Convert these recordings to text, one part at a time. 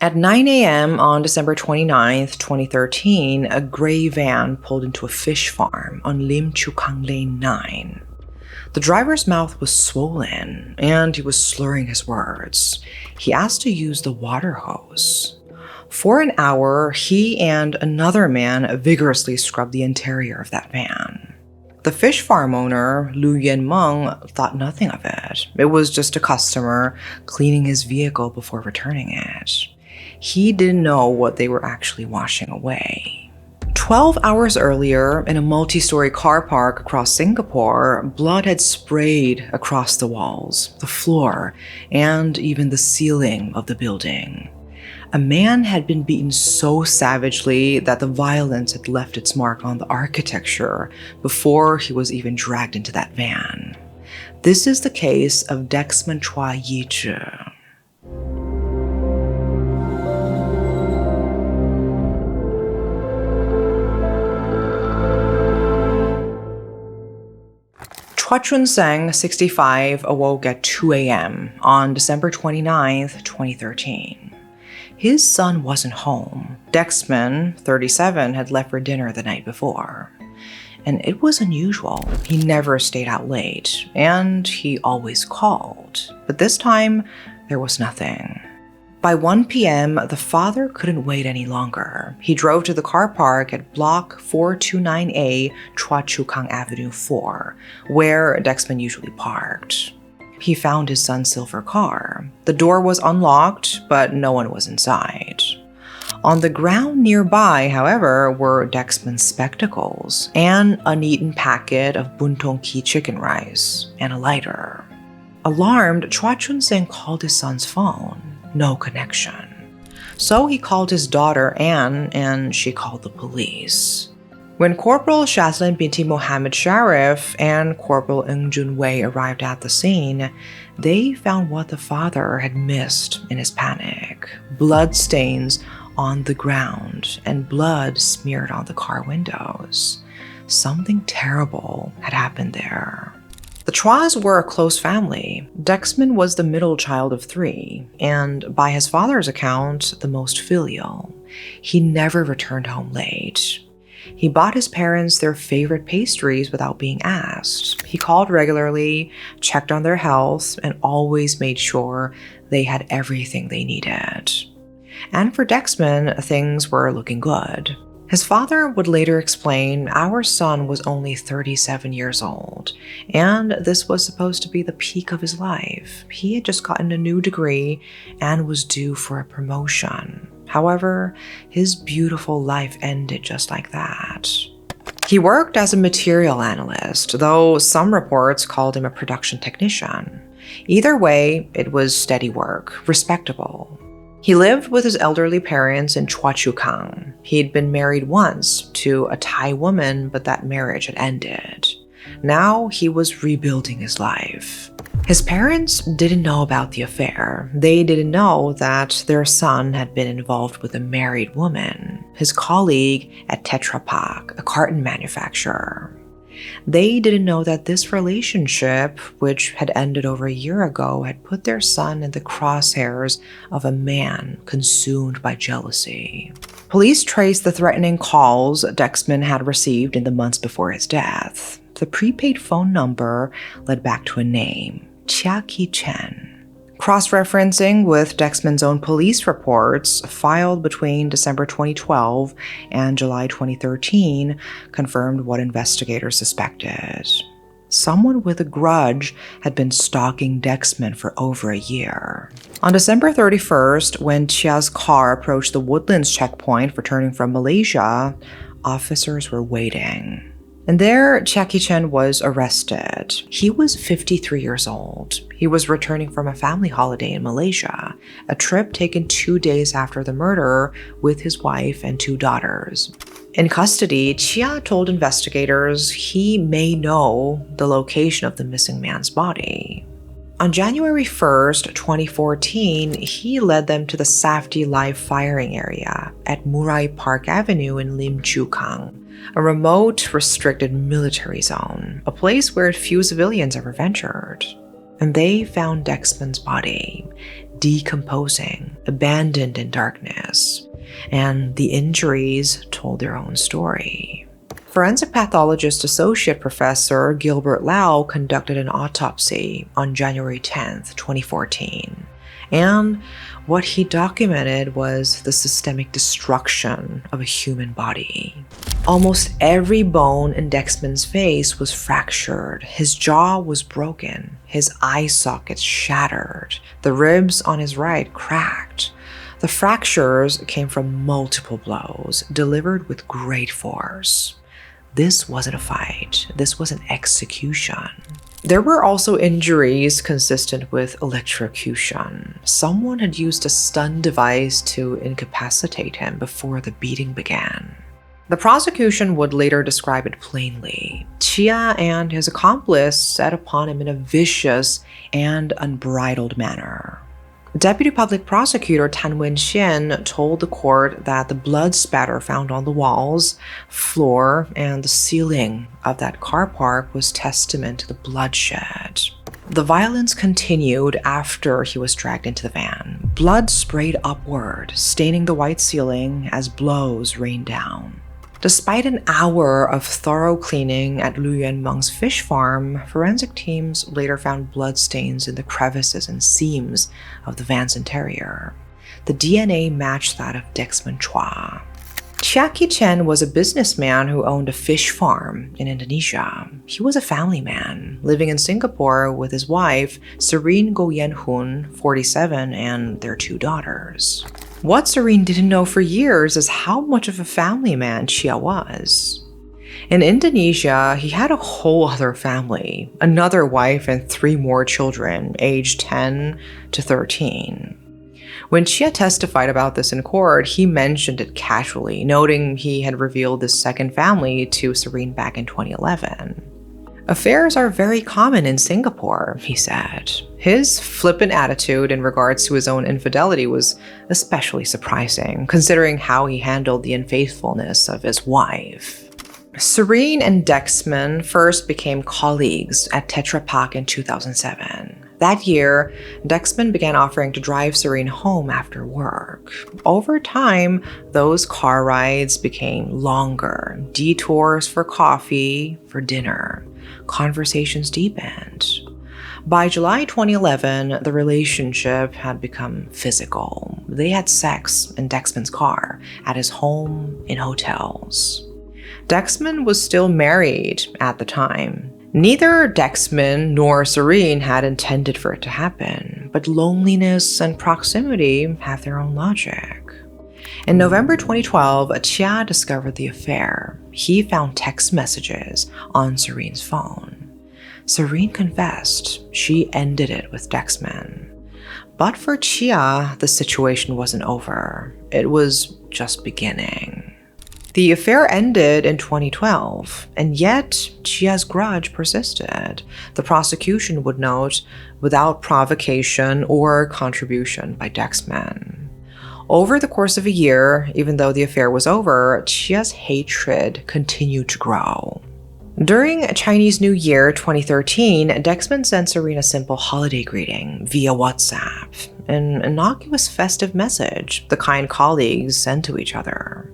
At 9 a.m. on December 29th, 2013, a gray van pulled into a fish farm on Lim Chu Kang Lane 9. The driver's mouth was swollen, and he was slurring his words. He asked to use the water hose. For an hour, he and another man vigorously scrubbed the interior of that van. The fish farm owner, Lu Yen-meng, thought nothing of it. It was just a customer cleaning his vehicle before returning it. He didn't know what they were actually washing away. 12 hours earlier, in a multi-story car park across Singapore, blood had sprayed across the walls, the floor, and even the ceiling of the building. A man had been beaten so savagely that the violence had left its mark on the architecture before he was even dragged into that van. This is the case of Dexman Chua Yi-zhi. Chua Chun-seng, 65, awoke at 2 a.m. on December 29, 2013. His son wasn't home. Dexman, 37, had left for dinner the night before. And it was unusual. He never stayed out late, and he always called. But this time, there was nothing. By 1 p.m., the father couldn't wait any longer. He drove to the car park at Block 429A, Chua Chu Kang Avenue 4, where Dexman usually parked. He found his son's silver car. The door was unlocked, but no one was inside. On the ground nearby, however, were Dexman's spectacles, an uneaten packet of Buntong Ki chicken rice, and a lighter. Alarmed, Chua Chun-seng called his son's phone. No connection. So he called his daughter Anne, and she called the police. When Corporal Shazlin binti Mohammed Sharif and Corporal Ng Jun Wei arrived at the scene, they found what the father had missed in his panic. Blood stains on the ground and blood smeared on the car windows. Something terrible had happened there. The Chuas were a close family. Dexman was the middle child of 3, and by his father's account, the most filial. He never returned home late. He bought his parents their favorite pastries without being asked. He called regularly, checked on their health, and always made sure they had everything they needed. And for Dexman, things were looking good. His father would later explain, our son was only 37 years old, and this was supposed to be the peak of his life. He had just gotten a new degree and was due for a promotion. However, his beautiful life ended just like that. He worked as a material analyst, though some reports called him a production technician. Either way, it was steady work, respectable. He lived with his elderly parents in Chua Chu Kang. He'd been married once to a Thai woman, but that marriage had ended. Now he was rebuilding his life. His parents didn't know about the affair. They didn't know that their son had been involved with a married woman, his colleague at Tetra Pak, a carton manufacturer. They didn't know that this relationship, which had ended over a year ago, had put their son in the crosshairs of a man consumed by jealousy. Police traced the threatening calls Dexman had received in the months before his death. The prepaid phone number led back to a name, Chia Ki-chen. Cross-referencing with Dexman's own police reports filed between December 2012 and July 2013 confirmed what investigators suspected. Someone with a grudge had been stalking Dexman for over a year. On December 31st, when Chia's car approached the Woodlands checkpoint returning from Malaysia, officers were waiting. And there, Chia Ki-chen was arrested. He was 53 years old. He was returning from a family holiday in Malaysia, a trip taken 2 days after the murder with his wife and 2 daughters. In custody, Chia told investigators he may know the location of the missing man's body. On January 1st, 2014, he led them to the Safety live firing area at Murai Park Avenue in Lim Chu Kang, a remote, restricted military zone, a place where few civilians ever ventured. And they found Dexman's body, decomposing, abandoned in darkness, and the injuries told their own story. Forensic pathologist associate professor Gilbert Lau conducted an autopsy on January 10, 2014, and what he documented was the systemic destruction of a human body. Almost every bone in Dexman's face was fractured, his jaw was broken, his eye sockets shattered, the ribs on his right cracked. The fractures came from multiple blows, delivered with great force. This wasn't a fight, this was an execution. There were also injuries consistent with electrocution. Someone had used a stun device to incapacitate him before the beating began. The prosecution would later describe it plainly. Chia and his accomplice set upon him in a vicious and unbridled manner. Deputy Public Prosecutor Tan Wen-shin told the court that the blood spatter found on the walls, floor, and the ceiling of that car park was testament to the bloodshed. The violence continued after he was dragged into the van. Blood sprayed upward, staining the white ceiling as blows rained down. Despite an hour of thorough cleaning at Lu Yuanmeng's fish farm, forensic teams later found bloodstains in the crevices and seams of the van's interior. The DNA matched that of Dexman Chua. Chia Ki-chen was a businessman who owned a fish farm in Indonesia. He was a family man, living in Singapore with his wife, Serene Go Yen-hun, 47, and their 2 daughters. What Serene didn't know for years is how much of a family man Chia was. In Indonesia, he had a whole other family, another wife and 3 more children, aged 10 to 13. When Chia testified about this in court, he mentioned it casually, noting he had revealed this second family to Serene back in 2011. Affairs are very common in Singapore, he said. His flippant attitude in regards to his own infidelity was especially surprising, considering how he handled the unfaithfulness of his wife. Serene and Dexman first became colleagues at Tetra Pak in 2007. That year, Dexman began offering to drive Serene home after work. Over time, those car rides became longer, detours for coffee, for dinner. Conversations deepened. By July 2011, the relationship had become physical. They had sex in Dexman's car, at his home, in hotels. Dexman was still married at the time. Neither Dexman nor Serene had intended for it to happen, but loneliness and proximity have their own logic. In November 2012, Chia discovered the affair. He found text messages on Serene's phone. Serene confessed she ended it with Dexman. But for Chia, the situation wasn't over. It was just beginning. The affair ended in 2012, and yet Chia's grudge persisted. The prosecution would note, without provocation or contribution by Dexman. Over the course of a year, even though the affair was over, Chia's hatred continued to grow. During Chinese New Year 2013, Dexman sent Serene a simple holiday greeting via WhatsApp, an innocuous festive message, the kind colleagues send to each other.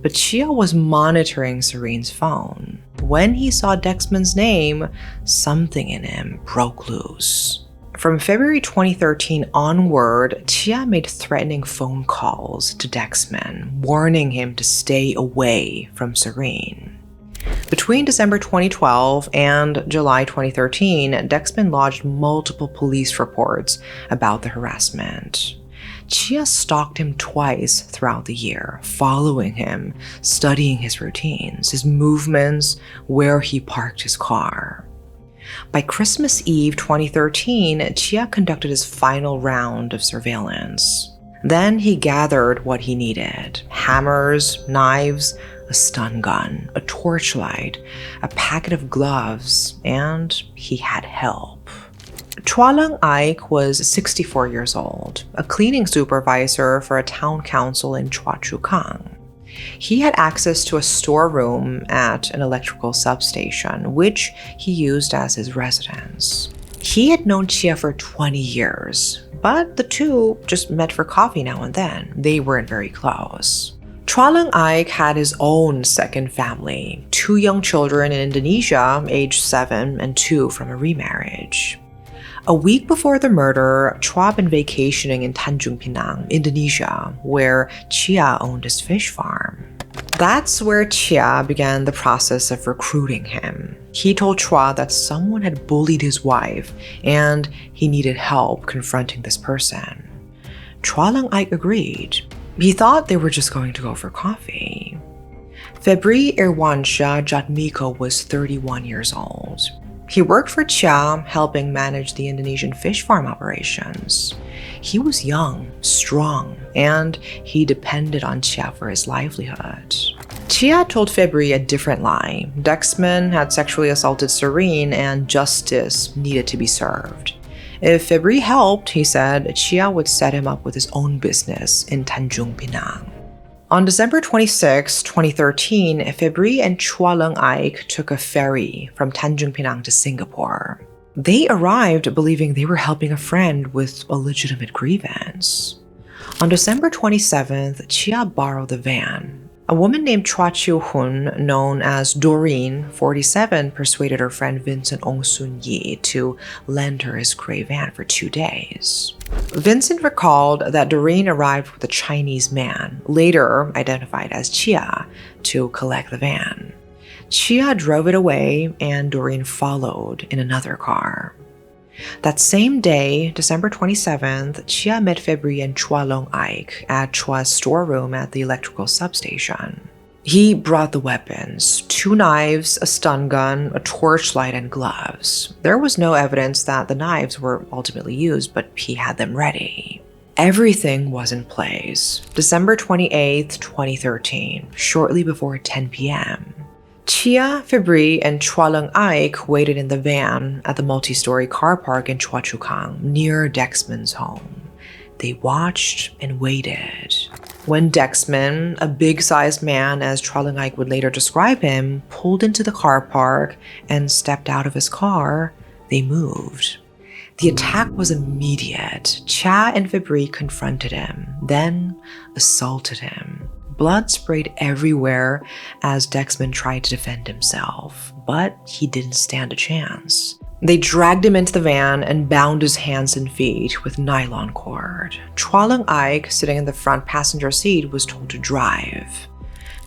But Chia was monitoring Serene's phone. When he saw Dexman's name, something in him broke loose. From February 2013 onward, Chia made threatening phone calls to Dexman, warning him to stay away from Serene. Between December 2012 and July 2013, Dexman lodged multiple police reports about the harassment. Chia stalked him twice throughout the year, following him, studying his routines, his movements, where he parked his car. By Christmas Eve 2013, Chia conducted his final round of surveillance. Then he gathered what he needed: hammers, knives, a stun gun, a torchlight, a packet of gloves, and he had help. Chua Leng Ike was 64 years old, a cleaning supervisor for a town council in Chua Chu Kang. He had access to a storeroom at an electrical substation, which he used as his residence. He had known Chia for 20 years, but the two just met for coffee now and then. They weren't very close. Chua Leung Ike had his own second family, 2 young children in Indonesia, aged 7 and 2 from a remarriage. A week before the murder, Chua had been vacationing in Tanjung Pinang, Indonesia, where Chia owned his fish farm. That's where Chia began the process of recruiting him. He told Chua that someone had bullied his wife and he needed help confronting this person. Chua Leung Ike agreed. He thought they were just going to go for coffee. Febri Irwansyah Jatmiko was 31 years old. He worked for Chia, helping manage the Indonesian fish farm operations. He was young, strong, and he depended on Chia for his livelihood. Chia told Febri a different lie. Dexman had sexually assaulted Serene and justice needed to be served. If Febri helped, he said, Chia would set him up with his own business in Tanjung Pinang. On December 26, 2013, Febri and Chua Leung Ike took a ferry from Tanjung Pinang to Singapore. They arrived believing they were helping a friend with a legitimate grievance. On December 27th, Chia borrowed the van. A woman named Chua Chiu Hun, known as Doreen, 47, persuaded her friend Vincent Ong Sun Yi to lend her his gray van for 2 days. Vincent recalled that Doreen arrived with a Chinese man, later identified as Chia, to collect the van. Chia drove it away and Doreen followed in another car. That same day, December 27th, Chia met Febri and Chua Leung Ike at Chua's storeroom at the electrical substation. He brought the weapons, 2 knives, a stun gun, a torchlight, and gloves. There was no evidence that the knives were ultimately used, but he had them ready. Everything was in place. December 28th, 2013, shortly before 10 p.m. Chia, Febri, and Chua Leung Ike waited in the van at the multi-story car park in Chua Chu Kang, near Dexman's home. They watched and waited. When Dexman, a big-sized man as Chua Leung Ike would later describe him, pulled into the car park and stepped out of his car, they moved. The attack was immediate. Chia and Febri confronted him, then assaulted him. Blood sprayed everywhere as Dexman tried to defend himself, but he didn't stand a chance. They dragged him into the van and bound his hands and feet with nylon cord. Chua Leung Ike, sitting in the front passenger seat, was told to drive.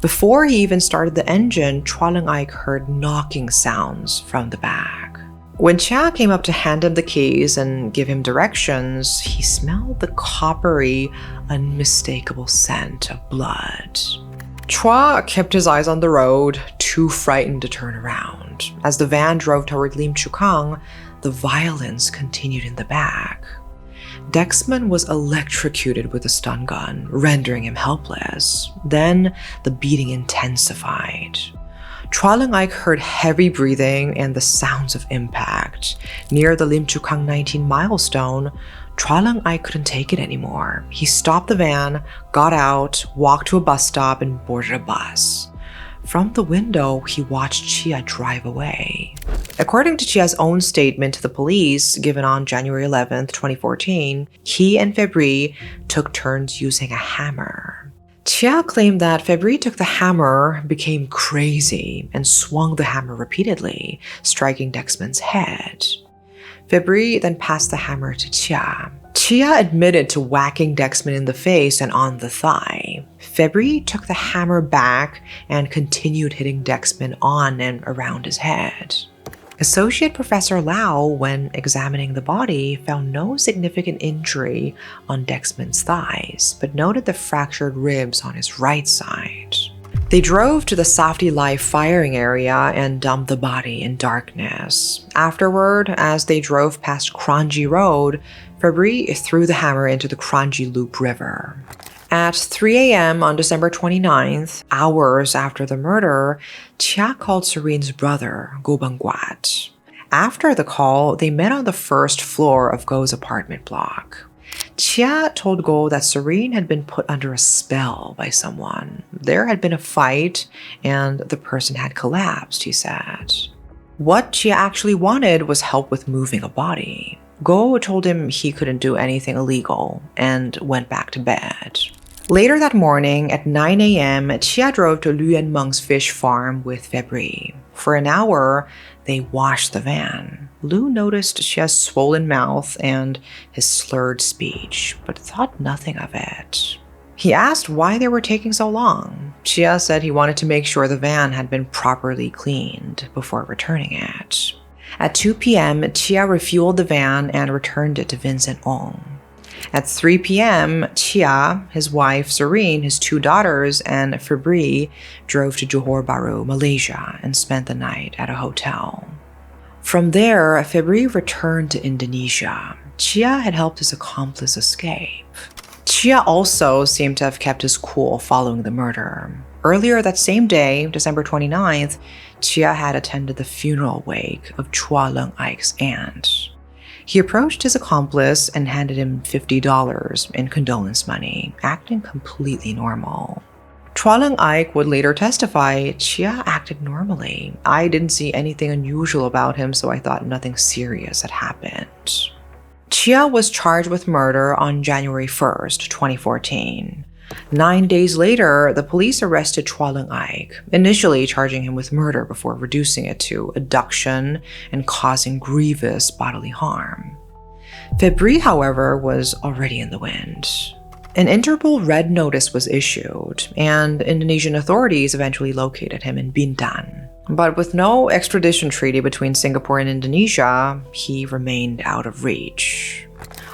Before he even started the engine, Chua Leung Ike heard knocking sounds from the back. When Chia came up to hand him the keys and give him directions, he smelled the coppery, unmistakable scent of blood. Chua kept his eyes on the road, too frightened to turn around. As the van drove toward Lim Chu Kang, the violence continued in the back. Dexman was electrocuted with a stun gun, rendering him helpless. Then the beating intensified. Chua Leung Ike heard heavy breathing and the sounds of impact. Near the Lim Chu Kang 19 milestone, Chua Leung Ike couldn't take it anymore. He stopped the van, got out, walked to a bus stop, and boarded a bus. From the window, he watched Chia drive away. According to Chia's own statement to the police, given on January 11, 2014, he and Febri took turns using a hammer. Chia claimed that Febri took the hammer, became crazy, and swung the hammer repeatedly, striking Dexman's head. Febri then passed the hammer to Chia. Chia admitted to whacking Dexman in the face and on the thigh. Febri took the hammer back and continued hitting Dexman on and around his head. Associate Professor Lau, when examining the body, found no significant injury on Dexman's thighs, but noted the fractured ribs on his right side. They drove to the Safety Life firing area and dumped the body in darkness. Afterward, as they drove past Kranji Road, Febri threw the hammer into the Kranji Loop River. At 3 a.m. on December 29th, hours after the murder, Chia called Serene's brother, Go Bangwat. After the call, they met on the first floor of Go's apartment block. Chia told Go that Serene had been put under a spell by someone. There had been a fight, and the person had collapsed, he said. What Chia actually wanted was help with moving a body. Go told him he couldn't do anything illegal and went back to bed. Later that morning at 9 a.m., Chia drove to Luyen Meng's fish farm with Febri. For an hour, they washed the van. Lu noticed Chia's swollen mouth and his slurred speech, but thought nothing of it. He asked why they were taking so long. Chia said he wanted to make sure the van had been properly cleaned before returning it. At 2 p.m., Chia refueled the van and returned it to Vincent Ong. At 3 p.m., Chia, his wife Serene, his 2 daughters, and Febri drove to Johor Bahru, Malaysia, and spent the night at a hotel. From there, Febri returned to Indonesia. Chia had helped his accomplice escape. Chia also seemed to have kept his cool following the murder. Earlier that same day, December 29th, Chia had attended the funeral wake of Chua Leung Ike's aunt. He approached his accomplice and handed him $50 in condolence money, acting completely normal. Chua Leung Ike would later testify, Chia acted normally. I didn't see anything unusual about him, so I thought nothing serious had happened. Chia was charged with murder on January 1st, 2014. 9 days later, the police arrested Chua Leung Ike, initially charging him with murder before reducing it to abduction and causing grievous bodily harm. Febri, however, was already in the wind. An Interpol Red Notice was issued, and Indonesian authorities eventually located him in Bintan. But with no extradition treaty between Singapore and Indonesia, he remained out of reach.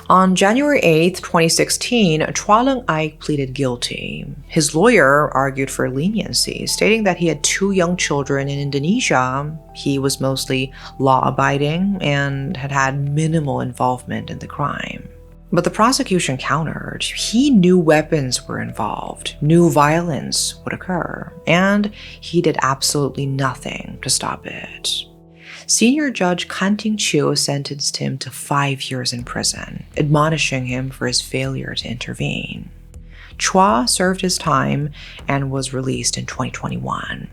On January 8, 2016, Chua Leung Ike pleaded guilty. His lawyer argued for leniency, stating that he had 2 young children in Indonesia, he was mostly law-abiding, and had had minimal involvement in the crime. But the prosecution countered. He knew weapons were involved, knew violence would occur, and he did absolutely nothing to stop it. Senior Judge Kan Ting Chiu sentenced him to 5 years in prison, admonishing him for his failure to intervene. Chua served his time and was released in 2021.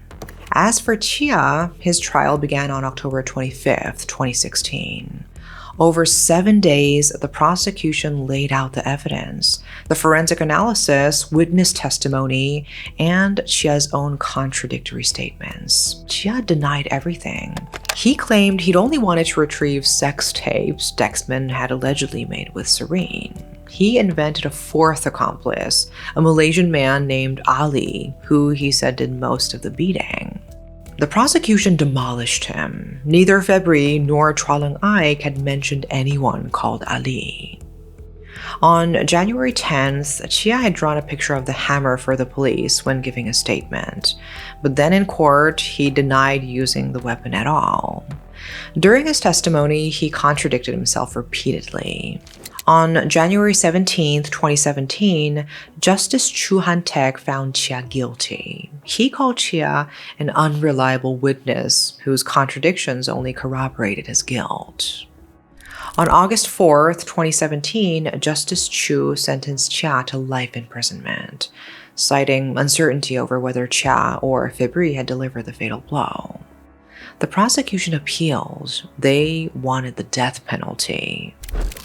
As for Chia, his trial began on October 25, 2016. Over 7 days, the prosecution laid out the evidence, the forensic analysis, witness testimony, and Chia's own contradictory statements. Chia denied everything. He claimed he'd only wanted to retrieve sex tapes Dexman had allegedly made with Serene. He invented a 4th accomplice, a Malaysian man named Ali, who he said did most of the beating. The prosecution demolished him. Neither Febri nor Chua Leung Ike had mentioned anyone called Ali. On January 10th, Chia had drawn a picture of the hammer for the police when giving a statement, but then in court, he denied using the weapon at all. During his testimony, he contradicted himself repeatedly. On January 17, 2017, Justice Chu Han-tek found Chia guilty. He called Chia an unreliable witness whose contradictions only corroborated his guilt. On August 4, 2017, Justice Chu sentenced Chia to life imprisonment, citing uncertainty over whether Chia or Febri had delivered the fatal blow. The prosecution appealed. They wanted the death penalty.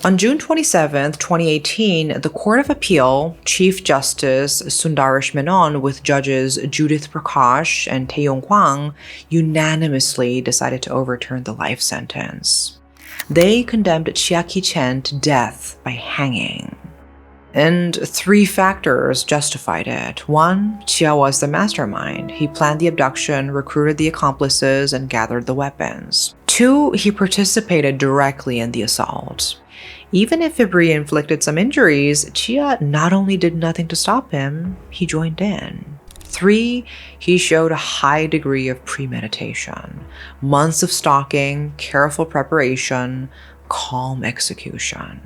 On June 27, 2018, the Court of Appeal, Chief Justice Sundaresh Menon with judges Judith Prakash and Taeyong Hwang unanimously decided to overturn the life sentence. They condemned Chia Ki-chen to death by hanging. And 3 factors justified it. 1, Chia was the mastermind. He planned the abduction, recruited the accomplices, and gathered the weapons. 2, he participated directly in the assault. Even if Febri inflicted some injuries, Chia not only did nothing to stop him, he joined in. 3, he showed a high degree of premeditation. Months of stalking, careful preparation, calm execution.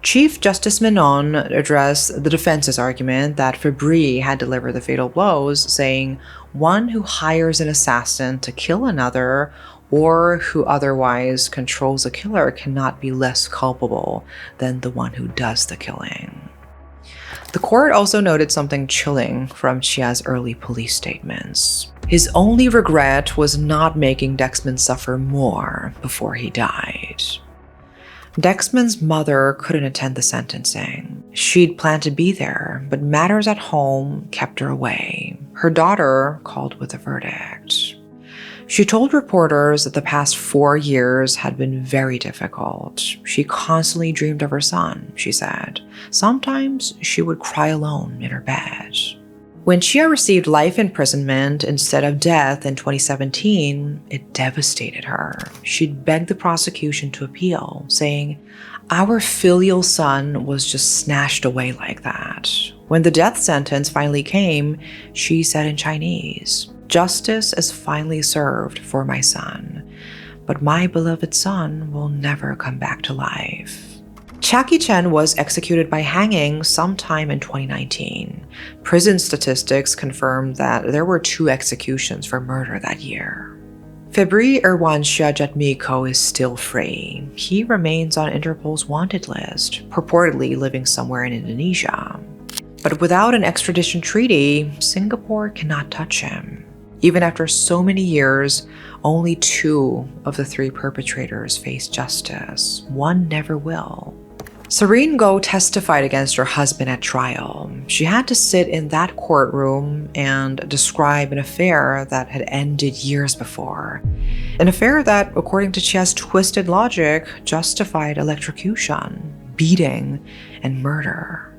Chief Justice Menon addressed the defense's argument that Febri had delivered the fatal blows, saying, "One who hires an assassin to kill another or who otherwise controls a killer cannot be less culpable than the one who does the killing." The court also noted something chilling from Chia's early police statements. His only regret was not making Dexman suffer more before he died. Dexman's mother couldn't attend the sentencing. She'd planned to be there, but matters at home kept her away. Her daughter called with a verdict. She told reporters that the past 4 years had been very difficult. She constantly dreamed of her son, she said. Sometimes she would cry alone in her bed. When Chia received life imprisonment instead of death in 2017, it devastated her. She'd begged the prosecution to appeal, saying, "Our filial son was just snatched away like that." When the death sentence finally came, she said in Chinese, "Justice is finally served for my son, but my beloved son will never come back to life." Jackie Chan was executed by hanging sometime in 2019. Prison statistics confirmed that there were 2 executions for murder that year. Febri Irwansyahjatmiko is still free. He remains on Interpol's wanted list, purportedly living somewhere in Indonesia. But without an extradition treaty, Singapore cannot touch him. Even after so many years, only 2 of the 3 perpetrators face justice. One never will. Serene Go testified against her husband at trial. She had to sit in that courtroom and describe an affair that had ended years before. An affair that, according to Chia's twisted logic, justified electrocution, beating, and murder.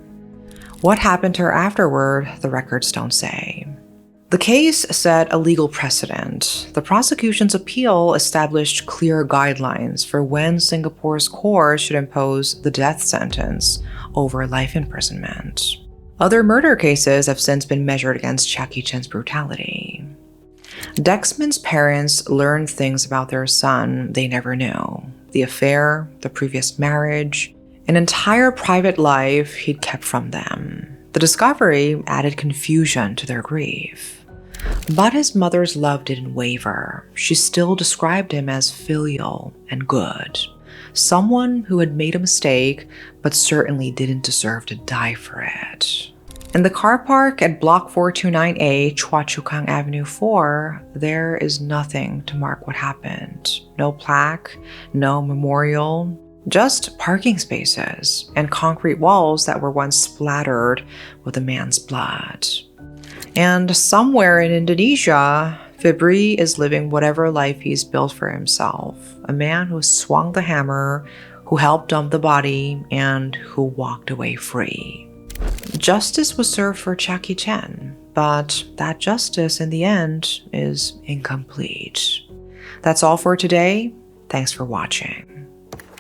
What happened to her afterward, the records don't say. The case set a legal precedent. The prosecution's appeal established clear guidelines for when Singapore's court should impose the death sentence over life imprisonment. Other murder cases have since been measured against Jackie Chan's brutality. Dexman's parents learned things about their son they never knew. The affair, the previous marriage, an entire private life he'd kept from them. The discovery added confusion to their grief. But his mother's love didn't waver. She still described him as filial and good. Someone who had made a mistake, but certainly didn't deserve to die for it. In the car park at Block 429A, Chua Chu Kang Avenue 4, there is nothing to mark what happened. No plaque, no memorial, just parking spaces and concrete walls that were once splattered with a man's blood. And somewhere in Indonesia, Febri is living whatever life he's built for himself. A man who swung the hammer, who helped dump the body, and who walked away free. Justice was served for Jackie Chan, but that justice in the end is incomplete. That's all for today. Thanks for watching.